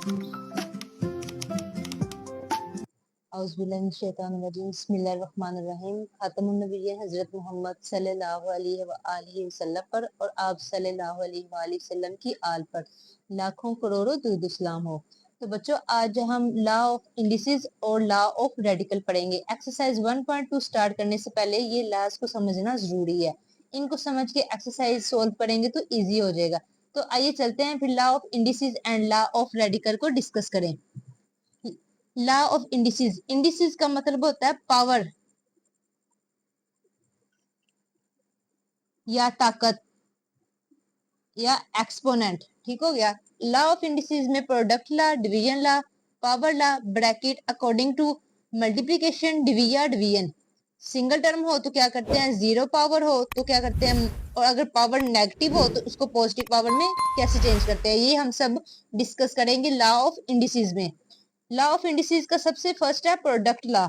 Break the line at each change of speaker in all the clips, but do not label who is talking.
बिस्मिल्लाहिर्रहमानिर्रहीम। खातमुन नबिय्यीन हजरत मोहम्मद सल्लल्लाहु अलैहि व आलिहि वसल्लम पर और आप सल्लल्लाहु अलैहि व आलिहि वसल्लम की आल पर लाखों करोड़ों दुरूद इस्लाम हो। तो बच्चों, आज हम लॉ ऑफ इंडिसेस और लॉ ऑफ रेडिकल पढ़ेंगे। एक्सरसाइज 1.2 स्टार्ट करने से पहले ये लॉज को समझना जरूरी है। इनको समझ के एक्सरसाइज सोल्व करेंगे तो इजी हो जाएगा। तो आइए चलते हैं, फिर law of indices and law of radical को डिस्कस करें। लॉ ऑफ इंडिसेस, इंडिसेस का मतलब होता है पावर या ताकत या एक्सपोनेंट। ठीक हो गया। लॉ ऑफ इंडिसेस में product law, division law, power law, bracket according to multiplication, division. Single term हो तो क्या करते हैं, जीरो पावर हो तो क्या करते हैं, और अगर पावर नेगेटिव हो तो उसको पॉजिटिव पावर में कैसे चेंज करते हैं, ये हम सब डिस्कस करेंगे लॉ ऑफ इंडिसेस में। लॉ ऑफ इंडिसेस का सबसे फर्स्ट है product law.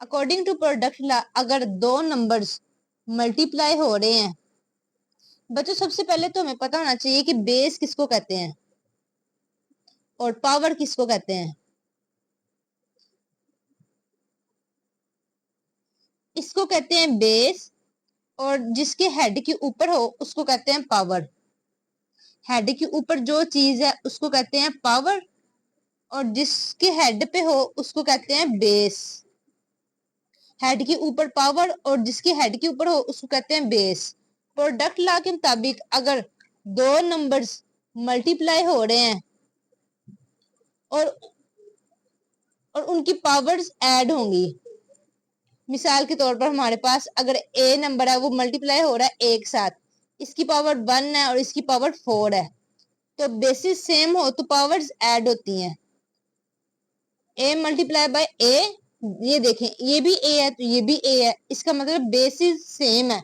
According to product law, अगर दो नंबर्स मल्टीप्लाई हो रहे हैं, बच्चों सबसे पहले तो हमें पता होना चाहिए कि बेस किसको कहते हैं और पावर किसको कहते हैं। इसको कहते हैं बेस, और जिसके हेड के ऊपर हो उसको कहते हैं पावर। हेड के ऊपर जो चीज है उसको कहते हैं पावर, और जिसके हेड पे हो उसको कहते हैं बेस। हेड के ऊपर पावर और जिसके हेड के ऊपर हो उसको कहते हैं बेस। प्रोडक्ट लॉ के मुताबिक अगर दो नंबर्स मल्टीप्लाई हो रहे हैं और उनकी पावर्स ऐड होंगी, मिसाल के तौर पर हमारे पास अगर ए नंबर है वो मल्टीप्लाई हो रहा है एक साथ, इसकी पावर 1 है और इसकी पावर 4 है, तो बेसिस सेम हो तो पावर्स ऐड होती हैं। ए मल्टीप्लाई बाय ए, ये देखें ये भी ए है तो ये भी ए है, इसका मतलब बेसिस सेम है।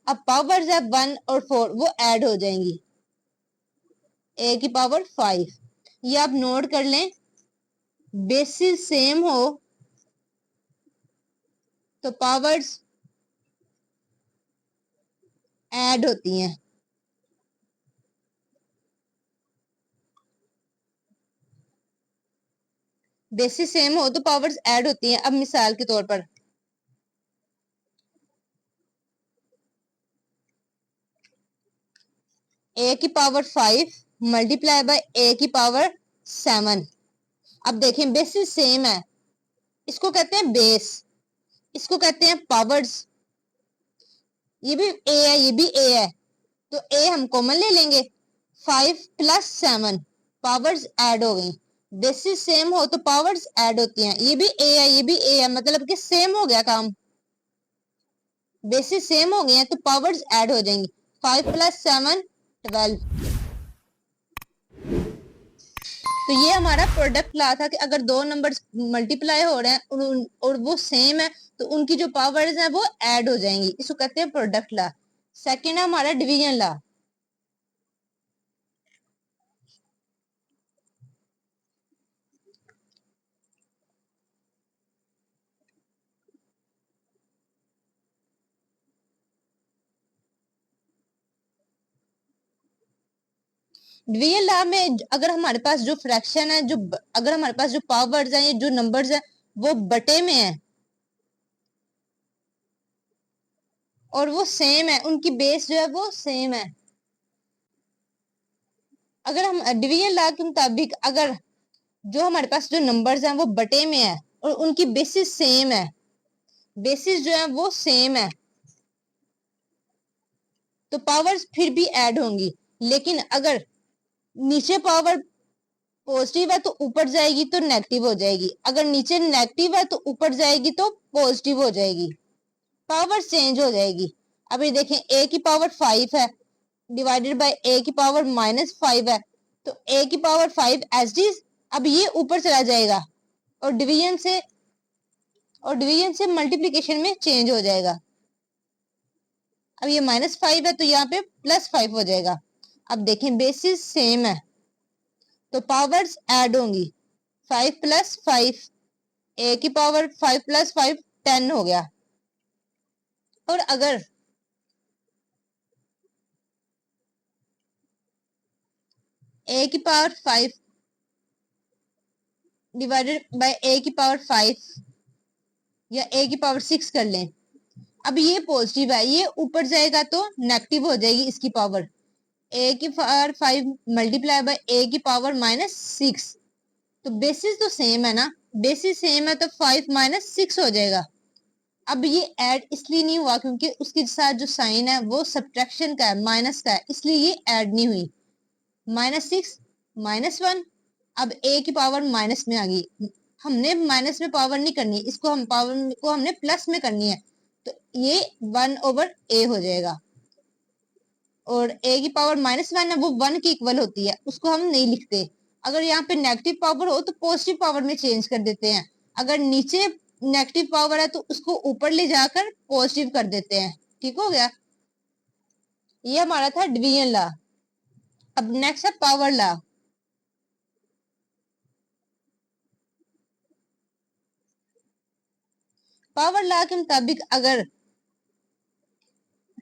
अब पावर्स है 1 और 4, वो ऐड हो जाएंगी, ए की पावर 5। ये आप नोट कर लें, बेसिस सेम हो तो पावर्स ऐड होती हैं। बेसिस सेम हो तो पावर्स ऐड होती हैं। अब मिसाल के तौर पर ए की पावर 5 मल्टीप्लाई बाय ए की पावर 7। अब देखें बेसिस सेम है, इसको कहते हैं बेस, इसको कहते हैं पावर्स। ये भी ए है ये भी ए है, तो ए हम कॉमन ले लेंगे, 5 प्लस 7, पावर्स ऐड हो गई। बेसिस सेम हो तो पावर्स ऐड होती हैं। ये भी ए है ये भी ए है, मतलब कि सेम हो गया काम, बेसिस सेम हो गए हैं तो पावर्स ऐड हो जाएंगी। 5 प्लस 7 12। तो ये हमारा प्रोडक्ट लॉ था कि अगर दो नंबर्स मल्टीप्लाई हो रहे हैं और वो सेम है तो उनकी जो पावर्स हैं वो ऐड हो जाएंगी, इसको कहते हैं प्रोडक्ट लॉ। सेकंड है हमारा डिवीजन लॉ। डिवीजन लॉ में अगर हमारे पास जो फ्रैक्शन है, जो अगर हमारे पास जो पावर्स हैं, जो नंबर्स हैं वो बटे में है और वो सेम है, उनकी बेस जो है वो सेम है। अगर हम डिवीजन लॉ के मुताबिक अगर जो हमारे पास जो नंबर्स हैं वो बटे में है और उनकी बेसिस सेम है, बेसिस जो है वो सेम है, तो पावर्स फिर भी ऐड होंगी। लेकिन अगर नीचे पावर पॉजिटिव है तो ऊपर जाएगी तो नेगेटिव हो जाएगी, अगर नीचे नेगेटिव है तो ऊपर जाएगी तो पॉजिटिव हो जाएगी, पावर चेंज हो जाएगी। अभी देखें ए की पावर 5 है डिवाइडेड बाय ए की पावर -5 है, तो ए की पावर 5 एज इट इज, अब ये ऊपर चला जाएगा और डिवीजन से मल्टीप्लीकेशन में चेंज हो जाएगा। अब ये -5 है तो यहाँ पे +5 हो जाएगा। अब देखें बेसिस सेम है तो पावर्स ऐड होंगी, 5 प्लस 5, ए की पावर 5 प्लस 5 10 हो गया। और अगर ए की पावर 5 डिवाइडेड बाय ए की पावर 5 या ए की पावर 6 कर लें। अब ये पॉजिटिव है, ये ऊपर जाएगा तो नेगेटिव हो जाएगी इसकी पावर। ए की पावर 5 मल्टीप्लाई बाय ए की पावर -6, तो बेसिस तो सेम है ना, बेसिस सेम है तो 5 - 6 हो जाएगा। अब ये ऐड इसलिए नहीं हुआ क्योंकि उसके साथ जो साइन है वो सब्ट्रैक्शन का है, माइनस का है, इसलिए ये ऐड नहीं हुई। -6 -1, अब ए की पावर माइनस में आ गई। हमने माइनस में पावर नहीं करनी, इसको हम पावर को हमने प्लस में करनी है, तो ये 1/a हो जाएगा। और a की पावर -1 है, वो 1 की इक्वल होती है, उसको हम नहीं लिखते। अगर यहाँ पे नेगेटिव पावर हो तो पॉजिटिव पावर में चेंज कर देते हैं। अगर नीचे नेगेटिव पावर है तो उसको ऊपर ले जाकर पॉजिटिव कर देते हैं। ठीक हो गया, ये हमारा था डिवीजन लॉ। अब नेक्स्ट है पावर लॉ। पावर लॉ के मुताबिक अगर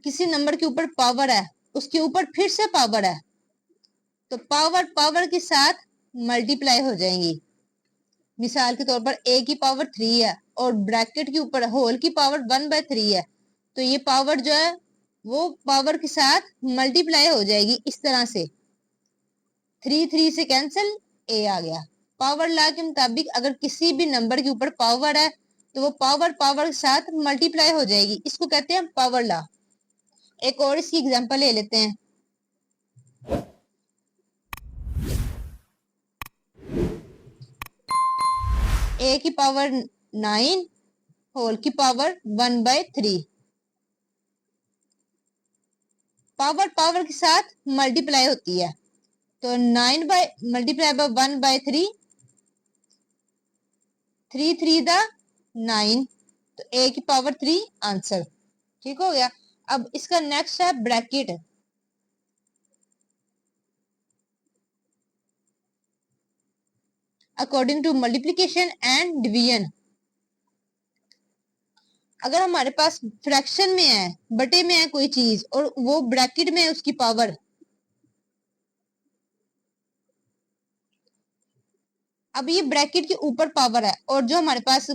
किसी नंबर के ऊपर पावर है, उसके ऊपर फिर से पावर है, तो पावर पावर के साथ मल्टीप्लाई हो जाएंगी। मिसाल के तौर पर a की पावर 3 है और ब्रैकेट के ऊपर होल की पावर 1/3 है, तो ये पावर जो है वो पावर के साथ मल्टीप्लाई हो जाएगी इस तरह से। 3 3 से कैंसिल, a आ गया। पावर लॉ के मुताबिक अगर किसी भी नंबर के ऊपर पावर है तो वो पावर पावर के साथ मल्टीप्लाई हो जाएगी, इसको कहते हैं पावर लॉ। एक और इसकी एग्जांपल ले लेते हैं। a की पावर 9 होल की पावर 1/3, पावर पावर के साथ मल्टीप्लाई होती है, तो 9 बाय मल्टीप्लाई बाय 1/3, 3 3 द 9, तो a की पावर 3 आंसर। ठीक हो गया। अब इसका नेक्स्ट है bracket. According to multiplication and division, अगर हमारे पास फ्रैक्शन में है, बटे में है कोई चीज और वो ब्रैकेट में है उसकी पावर, अब ये ब्रैकेट के ऊपर पावर है और जो हमारे पास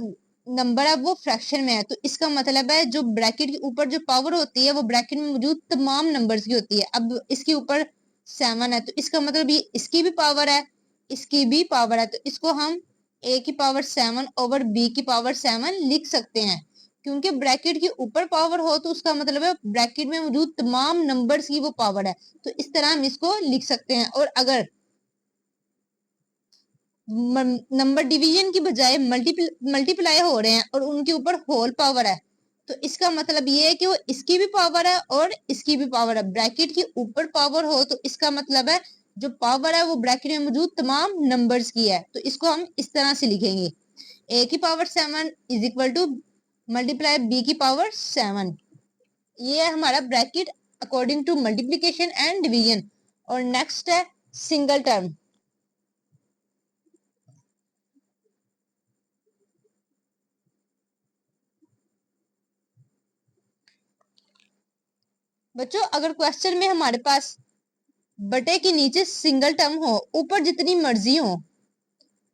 नंबर है वो फ्रैक्शन में है, तो इसका मतलब है जो ब्रैकेट के ऊपर जो पावर होती है वो ब्रैकेट में मौजूद तमाम नंबर्स की होती है। अब इसके ऊपर 7 है, तो इसका मतलब ये इसकी भी पावर है, इसकी भी पावर है, तो इसको हम a की पावर 7 ओवर b की पावर 7 लिख सकते हैं। क्योंकि ब्रैकेट के ऊपर पावर हो तो उसका मतलब है ब्रैकेट में मौजूद तमाम नंबर्स की वो पावर है, तो इस तरह हम इसको लिख सकते हैं। और अगर नंबर डिवीजन की बजाय मल्टीप्लाई हो रहे हैं और उनके ऊपर होल पावर है, तो इसका मतलब ये है कि वो इसकी भी पावर है और इसकी भी पावर है। ब्रैकेट के ऊपर पावर हो तो इसका मतलब है जो पावर है वो ब्रैकेट में मौजूद तमाम नंबर्स की है, तो इसको हम इस तरह से लिखेंगे, a की power 7 is equal to multiply b की पावर 7। ये है हमारा bracket according to multiplication and division. और नेक्स्ट है सिंगल टर्म। बच्चों अगर क्वेश्चन में हमारे पास बटे के नीचे सिंगल टर्म हो, ऊपर जितनी मर्जी हो,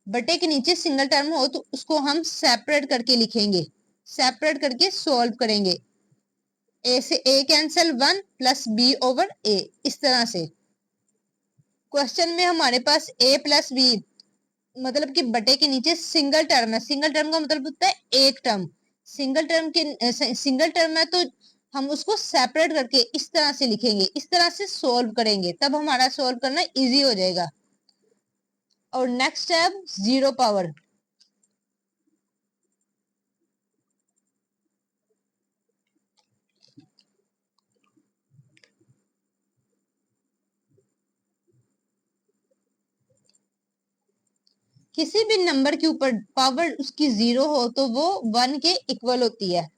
बटे के नीचे सिंगल टर्म हो, तो उसको हम सेपरेट करके लिखेंगे, सेपरेट करके सॉल्व करेंगे। a से a cancel 1 plus b over a, इस तरह से। क्वेश्चन में हमारे पास a प्लस b मतलब कि बटे के नीचे सिंगल टर्म है, सिंगल टर्म का मतलब होता है एक टर्म। सिंगल टर्म है तो हम उसको सेपरेट करके इस तरह से लिखेंगे, इस तरह से सॉल्व करेंगे, तब हमारा सॉल्व करना इजी हो जाएगा। और नेक्स्ट है जीरो पावर। किसी भी नंबर के ऊपर पावर उसकी 0 हो तो वो 1 के इक्वल होती है।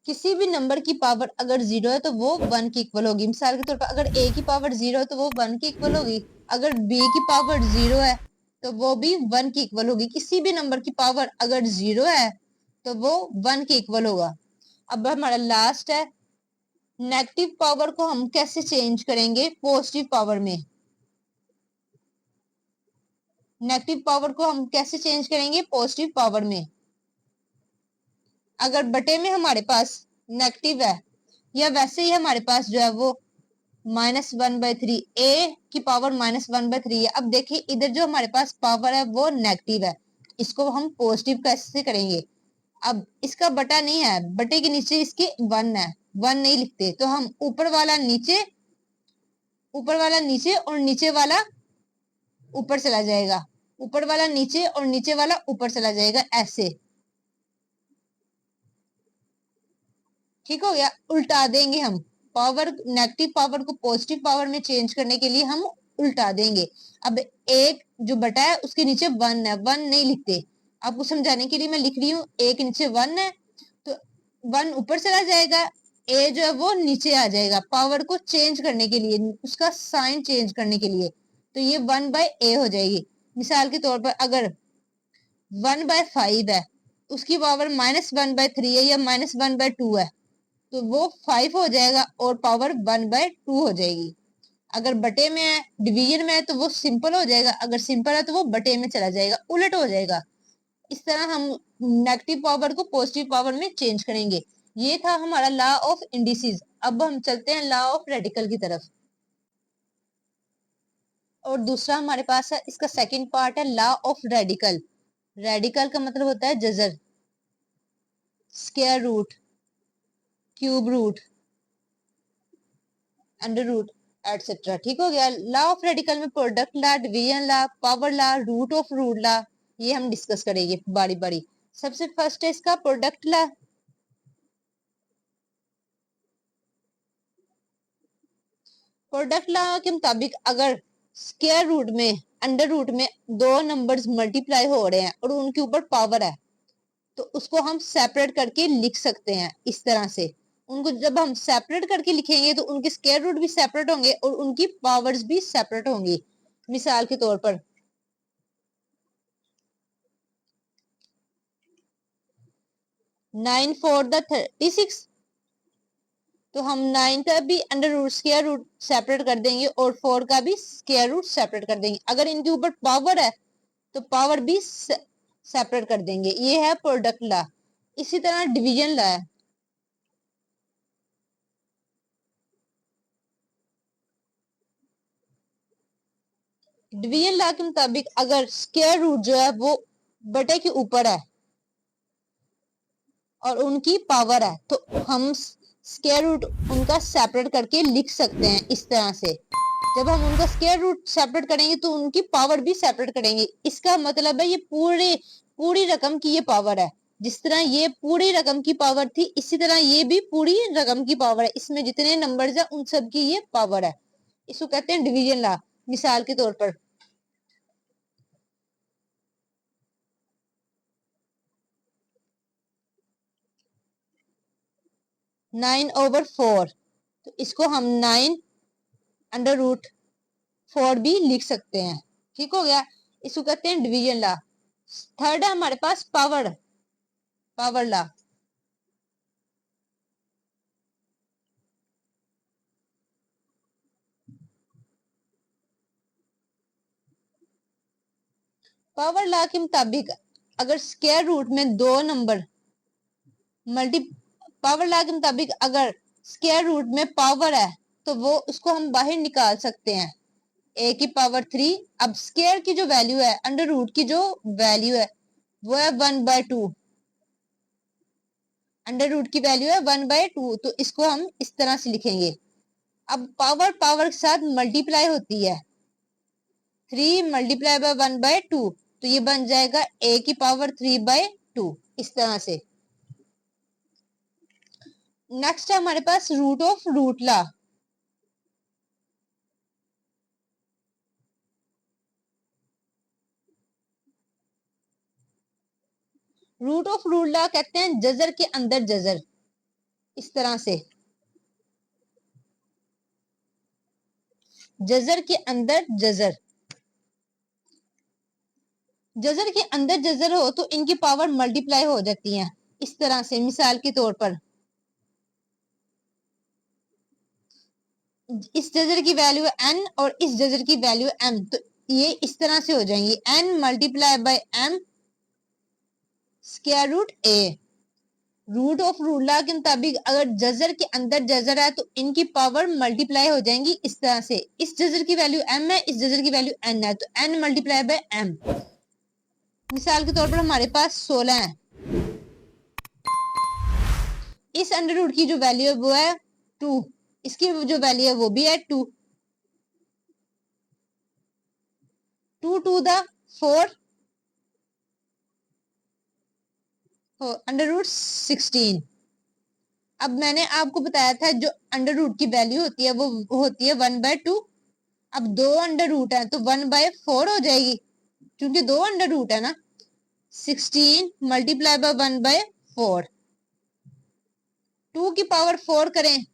किसी भी नंबर की पावर अगर 0 है तो वो 1 की इक्वल होगी। मिसाल के तौर पर अगर a की पावर 0 है तो वो 1 की इक्वल होगी, अगर b की पावर 0 है तो वो भी 1 की इक्वल होगी। किसी भी नंबर की पावर अगर 0 है तो वो 1 के इक्वल होगा। अब हमारा लास्ट है नेगेटिव पावर को हम कैसे चेंज करेंगे पॉजिटिव पावर में? नेगेटिव पावर को हम कैसे चेंज करेंगे पॉजिटिव पावर में? अगर बटे में हमारे पास नेगेटिव है या वैसे ही हमारे पास जो है वो -1/3 ए की पावर -1/3 है। अब देखिए इधर जो हमारे पास पावर है वो नेगेटिव है, इसको हम पॉजिटिव कैसे करेंगे? अब इसका बटा नहीं है, बटे के नीचे इसके 1 है, 1 नहीं लिखते तो हम ऊपर वाला नीचे और नीचे वाला ऊपर चला जाएगा, ऊपर वाला नीचे और नीचे वाला ऊपर चला जाएगा, ऐसे। ठीक हो गया। उल्टा देंगे हम पावर, नेगेटिव पावर को पॉजिटिव पावर में चेंज करने के लिए हम उल्टा देंगे। अब एक जो बटा है उसके नीचे 1 है, 1 नहीं लिखते, आपको समझाने के लिए मैं लिख रही हूँ। ए के नीचे 1 है तो 1 ऊपर चला जाएगा, ए जो है वो नीचे आ जाएगा, पावर को चेंज करने के लिए, उसका साइन चेंज करने के लिए। तो ये 1/a हो जाएगी। मिसाल के तौर पर अगर 1/5 है, उसकी पावर -1/3 है या -1/2 है, तो वो 5 हो जाएगा और पावर 1/2 हो जाएगी। अगर बटे में है, डिवीजन में है, तो वो सिंपल हो जाएगा, अगर सिंपल है तो वो बटे में चला जाएगा, उलट हो जाएगा। इस तरह हम नेगेटिव पावर को पॉजिटिव पावर में चेंज करेंगे। ये था हमारा लॉ ऑफ इंडिसेस। अब हम चलते हैं लॉ ऑफ रेडिकल की तरफ। और दूसरा हमारे पास है, इसका सेकंड पार्ट है लॉ ऑफ रेडिकल। रेडिकल का मतलब होता है जजर, square root, cube root, under root, etcetera. ठीक हो गया। लॉ ऑफ रेडिकल में product law, division law, power law, root of root law, ये हम डिस्कस करेंगे बारी बारी। सबसे फर्स्ट है इसका प्रोडक्ट लॉ। प्रोडक्ट लॉ के मुताबिक अगर स्क्वायर रूट में, अंडर रूट में दो नंबर्स मल्टीप्लाई हो रहे हैं और उनके ऊपर पावर है, तो उसको हम सेपरेट करके लिख सकते हैं इस तरह से। उनको जब हम सेपरेट करके लिखेंगे तो उनके स्क्वायर रूट भी सेपरेट होंगे और उनकी पावर्स भी सेपरेट होंगी। मिसाल के तौर पर 9 4 the 36, तो हम 9 का भी under root square root separate कर देंगे और 4 का भी स्क्वायर रूट सेपरेट कर देंगे। अगर इनके ऊपर पावर है तो पावर भी सेपरेट कर देंगे। ये है प्रोडक्ट लॉ। इसी तरह डिवीजन लॉ है। डिवीजन लॉ के मुताबिक अगर स्क्वायर रूट जो है वो बटे के ऊपर है और उनकी पावर है, तो हम स्क्वायर रूट उनका सेपरेट करके लिख सकते हैं इस तरह से। जब हम उनका स्क्वायर रूट सेपरेट करेंगे तो उनकी पावर भी सेपरेट करेंगे। इसका मतलब है ये पूरी रकम की ये पावर है। जिस तरह ये पूरी रकम की पावर थी, इसी तरह ये भी पूरी रकम की पावर है। इसमें जितने नंबर्स है उन सब की ये पावर है। इसको कहते हैं डिवीजन लॉ। मिसाल के तौर पर 9/4, तो इसको हम 9 अंडर रूट 4 भी लिख सकते हैं। ठीक हो गया। इसको कहते हैं डिवीजन लॉ। थर्ड है हमारे पास पावर लॉ। पावर लॉ के मुताबिक अगर स्क्वायर रूट में दो नंबर मल्टी पावर लॉ के मुताबिक अगर स्क्वायर रूट में पावर है तो वो उसको हम बाहर निकाल सकते हैं, a की पावर 3। अब स्क्वायर की जो वैल्यू है, अंडर रूट की जो वैल्यू है वो है 1/2, अंडर रूट की वैल्यू है 1/2, तो इसको हम इस तरह से लिखेंगे। अब पावर के साथ मल्टीप्लाई होती है, 3 मल्टीप्लाई बाय 1/2, तो ये बन जाएगा a की पावर 3/2 इस तरह से। नेक्स्ट है हमारे पास root of root law. Root of root law कहते हैं जजर के अंदर जजर, इस तरह से। जजर के अंदर जजर, जजर के अंदर जजर हो तो इनकी पावर मल्टीप्लाई हो जाती है इस तरह से। मिसाल के तौर पर इस जजर की वैल्यू है n और इस जजर की वैल्यू m, तो ये इस तरह से हो जाएंगी n multiply by m square root a। Root of रूला के मुताबिक अगर जजर के अंदर जजर है तो इनकी पावर मल्टीप्लाई हो जाएंगी इस तरह से। इस जजर की वैल्यू m है, इस जजर की वैल्यू n है, तो n मल्टीप्लाई बाय m। मिसाल के तौर पर हमारे पास 16 है, इस अंडर रूट की जो वैल्यू है वो है 2, इसकी जो वैल्यू है वो भी है 2। 2 टू द 4 अंडर रूट 16। अब मैंने आपको बताया था जो अंडर रूट की वैल्यू होती है वो होती है 1/2। अब 2 अंडर रूट है तो 1/4 हो जाएगी, क्योंकि 2 अंडर रूट है ना। 16 मल्टीप्लाई बाय 1/4, 2 की पावर 4 करें,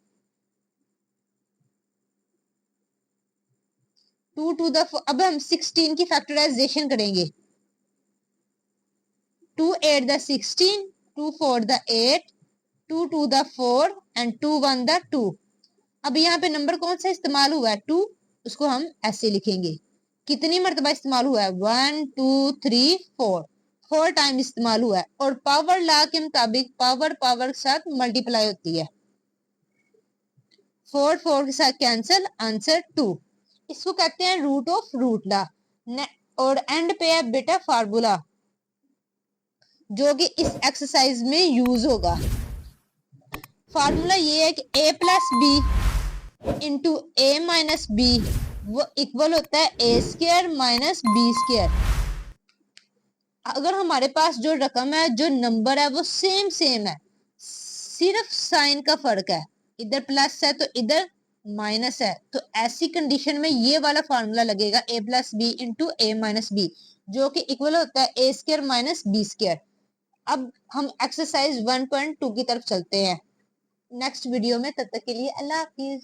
2 टू द। अब हम 16 की फैक्टराइजेशन करेंगे। 2 8 the 16, 2 4 the 8, 2 2 the 4 and 2 1 the 2। अब यहाँ पे नंबर कौन सा इस्तेमाल हुआ है? 2। उसको हम ऐसे लिखेंगे। कितनी मरतबा इस्तेमाल हुआ है? 1 2 3 4, 4 टाइम इस्तेमाल हुआ है। और पावर लॉ के मुताबिक पावर पावर के साथ मल्टीप्लाई होती है। 4 4 के साथ कैंसिल, आंसर 2। इसको कहते हैं रूट ऑफ रूट लॉ। और एंड पे है बेटा फार्मूला जो कि इस एक्सरसाइज में यूज होगा। फार्मूला ये है कि a plus B into A minus B वो इक्वल होता है A square minus B square. अगर हमारे पास जो रकम है, जो नंबर है वो सेम है, सिर्फ साइन का फर्क है, इधर प्लस है तो इधर माइनस है, तो ऐसी कंडीशन में ये वाला फार्मूला लगेगा a plus B into A minus B, जो कि इक्वल होता है A square minus B square. अब हम एक्सरसाइज 1.2 की तरफ चलते हैं नेक्स्ट वीडियो में। तब तक के लिए अल्लाह हाफिज।